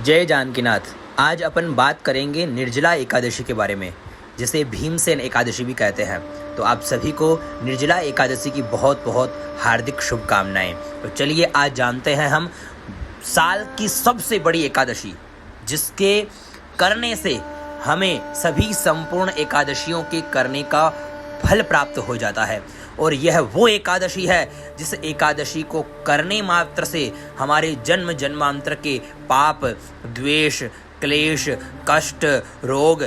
जय जानकीनाथ। आज अपन बात करेंगे निर्जला एकादशी के बारे में, जिसे भीमसेन एकादशी भी कहते हैं। तो आप सभी को निर्जला एकादशी की बहुत बहुत हार्दिक शुभकामनाएं। तो चलिए आज जानते हैं हम साल की सबसे बड़ी एकादशी, जिसके करने से हमें सभी संपूर्ण एकादशियों के करने का फल प्राप्त हो जाता है। और यह वो एकादशी है जिस एकादशी को करने मात्र से हमारे जन्म जन्मांतर के पाप, द्वेष, क्लेश, कष्ट, रोग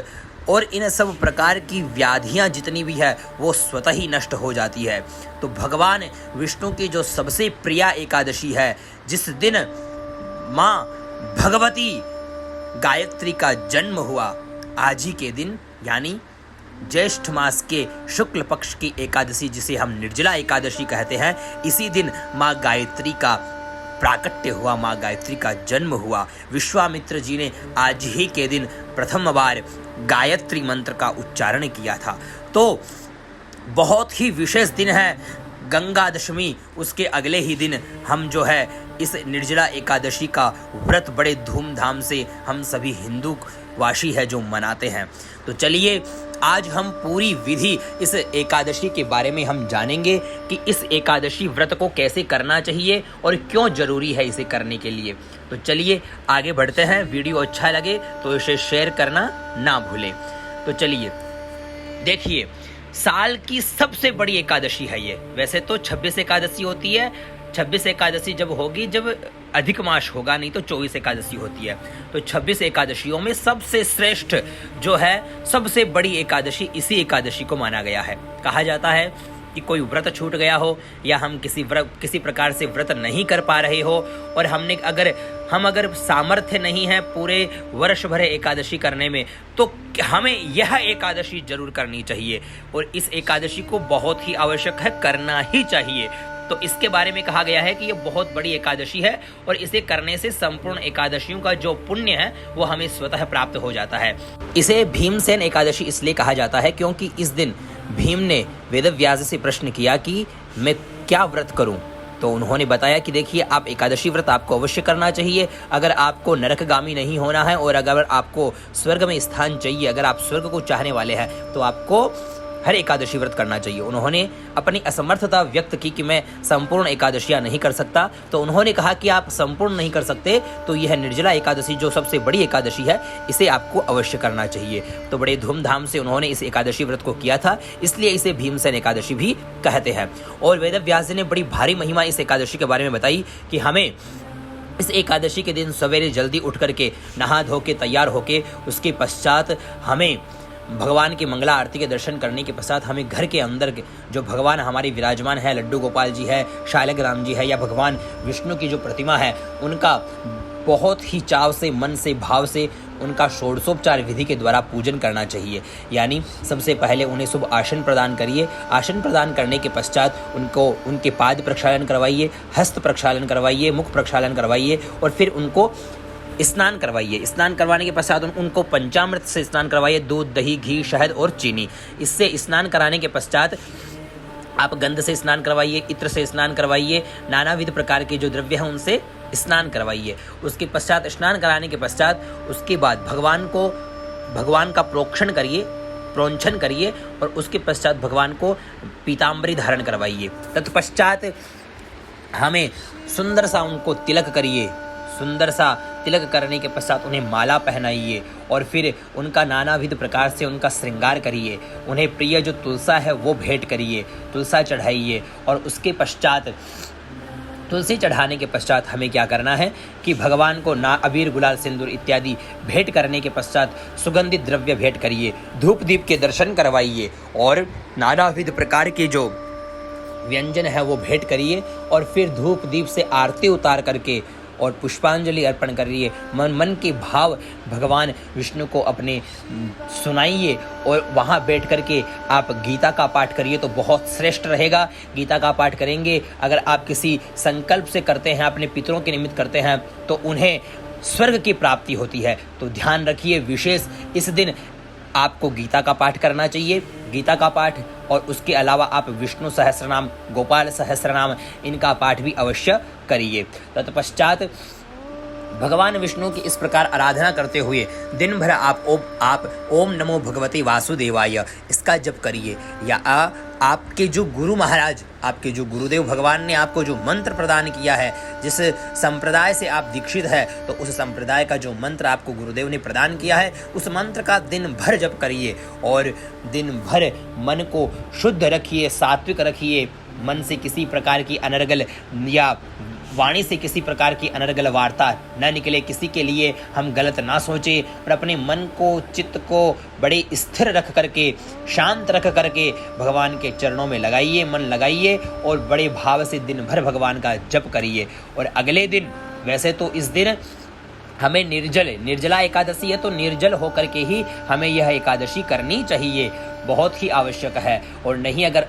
और इन सब प्रकार की व्याधियां जितनी भी है वो स्वतः ही नष्ट हो जाती है। तो भगवान विष्णु की जो सबसे प्रिय एकादशी है, जिस दिन माँ भगवती गायत्री का जन्म हुआ, आज ही के दिन यानी ज्येष्ठ मास के शुक्ल पक्ष की एकादशी, जिसे हम निर्जला एकादशी कहते हैं, इसी दिन माँ गायत्री का प्राकट्य हुआ, माँ गायत्री का जन्म हुआ। विश्वामित्र जी ने आज ही के दिन प्रथम बार गायत्री मंत्र का उच्चारण किया था। तो बहुत ही विशेष दिन है गंगा दशमी। उसके अगले ही दिन हम जो है इस निर्जला एकादशी का व्रत बड़े धूमधाम से हम सभी हिंदू वासी है जो मनाते हैं। तो चलिए आज हम पूरी विधि इस एकादशी के बारे में हम जानेंगे कि इस एकादशी व्रत को कैसे करना चाहिए और क्यों जरूरी है इसे करने के लिए। तो चलिए आगे बढ़ते हैं। वीडियो अच्छा लगे तो इसे शेयर करना ना भूलें। तो चलिए देखिए, साल की सबसे बड़ी एकादशी है ये। वैसे तो 26 एकादशी होती है। 26 एकादशी जब होगी, जब अधिक मास होगा, नहीं तो 24 एकादशी होती है। तो 26 एकादशियों में सबसे श्रेष्ठ जो है, सबसे बड़ी एकादशी इसी एकादशी को माना गया है। कहा जाता है कि कोई व्रत छूट गया हो या हम किसी प्रकार से व्रत नहीं कर पा रहे हो और हम अगर सामर्थ्य नहीं है पूरे वर्ष भर एकादशी करने में, तो हमें यह एकादशी जरूर करनी चाहिए और इस एकादशी को बहुत ही आवश्यक है, करना ही चाहिए। तो इसके बारे में कहा गया है कि यह बहुत बड़ी एकादशी है और इसे करने से संपूर्ण एकादशियों का जो पुण्य है वो हमें स्वतः प्राप्त हो जाता है। इसे भीमसेन एकादशी इसलिए कहा जाता है क्योंकि इस दिन भीम ने वेदव्यास से प्रश्न किया कि मैं क्या व्रत करूं। तो उन्होंने बताया कि देखिए, आप एकादशी व्रत आपको अवश्य करना चाहिए। अगर आपको नरकगामी नहीं होना है और अगर आपको स्वर्ग में स्थान चाहिए, अगर आप स्वर्ग को चाहने वाले हैं, तो आपको हर एकादशी व्रत करना चाहिए। उन्होंने अपनी असमर्थता व्यक्त की कि मैं संपूर्ण एकादशियां नहीं कर सकता। तो उन्होंने कहा कि आप संपूर्ण नहीं कर सकते तो यह निर्जला एकादशी जो सबसे बड़ी एकादशी है, इसे आपको अवश्य करना चाहिए। तो बड़े धूमधाम से उन्होंने इस एकादशी व्रत को किया था, इसलिए इसे भीमसेन एकादशी भी कहते हैं। और वेदव्यास जी ने बड़ी भारी महिमा इस एकादशी के बारे में बताई कि हमें इस एकादशी के दिन सवेरे जल्दी उठ करके नहा धो के तैयार होके उसके पश्चात हमें भगवान की मंगला आरती के दर्शन करने के पश्चात हमें घर के अंदर जो भगवान हमारे विराजमान है, लड्डू गोपाल जी है, शालग्राम जी है या भगवान विष्णु की जो प्रतिमा है, उनका बहुत ही चाव से, मन से, भाव से उनका षोडशोपचार विधि के द्वारा पूजन करना चाहिए। यानी सबसे पहले उन्हें शुभ आसन प्रदान करिए। आसन प्रदान करने के पश्चात उनको उनके पाद प्रक्षालन करवाइए, हस्त प्रक्षालन करवाइए, मुख प्रक्षालन करवाइए और फिर उनको स्नान करवाइए। स्नान करवाने के पश्चात उनको पंचामृत से स्नान करवाइए, दूध, दही, घी, शहद और चीनी। इससे स्नान कराने के पश्चात आप गंध से स्नान करवाइए, इत्र से स्नान करवाइए, नानाविध प्रकार के जो द्रव्य हैं उनसे स्नान करवाइए। उसके पश्चात स्नान कराने के पश्चात उसके बाद भगवान का प्रोक्षण करिए और उसके पश्चात भगवान को पीताम्बरी धारण करवाइए। तत्पश्चात हमें सुंदर सा उनको तिलक करिए। सुंदर सा तिलक करने के पश्चात उन्हें माला पहनाइए और फिर उनका नानाविध प्रकार से उनका श्रृंगार करिए। उन्हें प्रिय जो तुलसा है वो भेंट करिए, तुलसा चढ़ाइए। और उसके पश्चात तुलसी चढ़ाने के पश्चात हमें क्या करना है कि भगवान को अबीर, गुलाल, सिंदूर इत्यादि भेंट करने के पश्चात सुगंधित द्रव्य भेंट करिए, धूप दीप के दर्शन करवाइए और नानाविध प्रकार के जो व्यंजन है वो भेंट करिए और फिर धूप दीप से आरती उतार करके और पुष्पांजलि अर्पण करिए। मन के भाव भगवान विष्णु को अपने सुनाइए और वहाँ बैठ करके आप गीता का पाठ करिए तो बहुत श्रेष्ठ रहेगा। गीता का पाठ करेंगे अगर आप किसी संकल्प से करते हैं, अपने पितरों के निमित्त करते हैं, तो उन्हें स्वर्ग की प्राप्ति होती है। तो ध्यान रखिए, विशेष इस दिन आपको गीता का पाठ करना चाहिए। गीता का पाठ और उसके अलावा आप विष्णु सहस्रनाम, गोपाल सहस्रनाम, इनका पाठ भी अवश्य करिए। तत्पश्चात भगवान विष्णु की इस प्रकार आराधना करते हुए दिन भर आप ओम नमो भगवते वासुदेवाय इसका जप करिए। या आपके जो गुरु महाराज, आपके जो गुरुदेव भगवान ने आपको जो मंत्र प्रदान किया है, जिस संप्रदाय से आप दीक्षित है, तो उस संप्रदाय का जो मंत्र आपको गुरुदेव ने प्रदान किया है, उस मंत्र का दिन भर जप करिए और दिन भर मन को शुद्ध रखिए, सात्विक रखिए। मन से किसी प्रकार की अनर्गल या वाणी से किसी प्रकार की अनर्गल वार्ता न निकले, किसी के लिए हम गलत ना सोचें और अपने मन को, चित्त को बड़े स्थिर रख करके, शांत रख करके भगवान के चरणों में लगाइए, मन लगाइए और बड़े भाव से दिन भर भगवान का जप करिए। और अगले दिन, वैसे तो इस दिन हमें निर्जला एकादशी है, तो निर्जल होकर के ही हमें यह एकादशी करनी चाहिए, बहुत ही आवश्यक है। और नहीं, अगर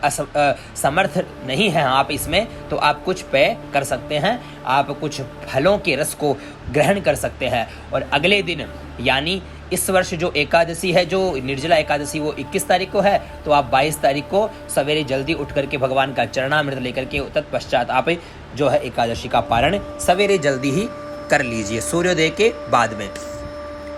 समर्थ नहीं है आप इसमें, तो आप कुछ पेय कर सकते हैं, आप कुछ फलों के रस को ग्रहण कर सकते हैं। और अगले दिन, यानी इस वर्ष जो एकादशी है, जो निर्जला एकादशी, वो 21 तारीख को है, तो आप 22 तारीख को सवेरे जल्दी उठ करके भगवान का चरणामृत लेकर के तत्पश्चात आप जो है एकादशी का पारण सवेरे जल्दी ही कर लीजिए, सूर्योदय के बाद में।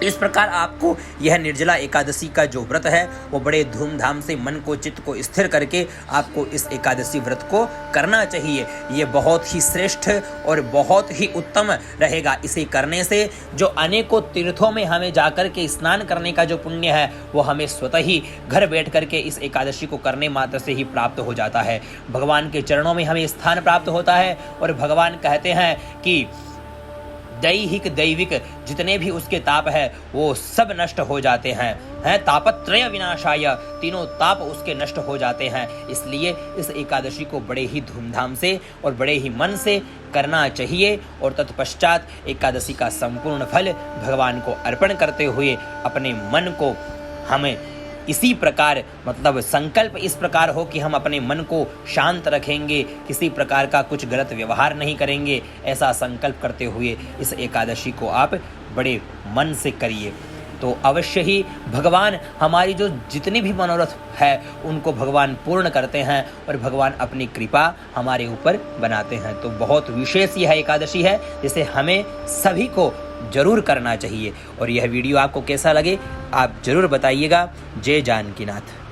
इस प्रकार आपको यह निर्जला एकादशी का जो व्रत है, वो बड़े धूमधाम से मन को, चित्त को स्थिर करके आपको इस एकादशी व्रत को करना चाहिए। ये बहुत ही श्रेष्ठ और बहुत ही उत्तम रहेगा। इसे करने से जो अनेकों तीर्थों में हमें जाकर के स्नान करने का जो पुण्य है, वो हमें स्वतः ही घर बैठ करके इस एकादशी को करने मात्र से ही प्राप्त हो जाता है। भगवान के चरणों में हमें स्थान प्राप्त होता है और भगवान कहते हैं कि दैहिक दैविक जितने भी उसके ताप है, वो सब नष्ट हो जाते हैं। तापत्रय विनाशाय, तीनों ताप उसके नष्ट हो जाते हैं। इसलिए इस एकादशी को बड़े ही धूमधाम से और बड़े ही मन से करना चाहिए और तत्पश्चात एकादशी का संपूर्ण फल भगवान को अर्पण करते हुए अपने मन को हमें इसी प्रकार, मतलब संकल्प इस प्रकार हो कि हम अपने मन को शांत रखेंगे, किसी प्रकार का कुछ गलत व्यवहार नहीं करेंगे, ऐसा संकल्प करते हुए इस एकादशी को आप बड़े मन से करिए। तो अवश्य ही भगवान हमारी जो जितनी भी मनोरथ है, उनको भगवान पूर्ण करते हैं और भगवान अपनी कृपा हमारे ऊपर बनाते हैं। तो बहुत विशेष यह एकादशी है, जिसे हमें सभी को जरूर करना चाहिए। और यह वीडियो आपको कैसा लगे, आप जरूर बताइएगा। जय जानकीनाथ।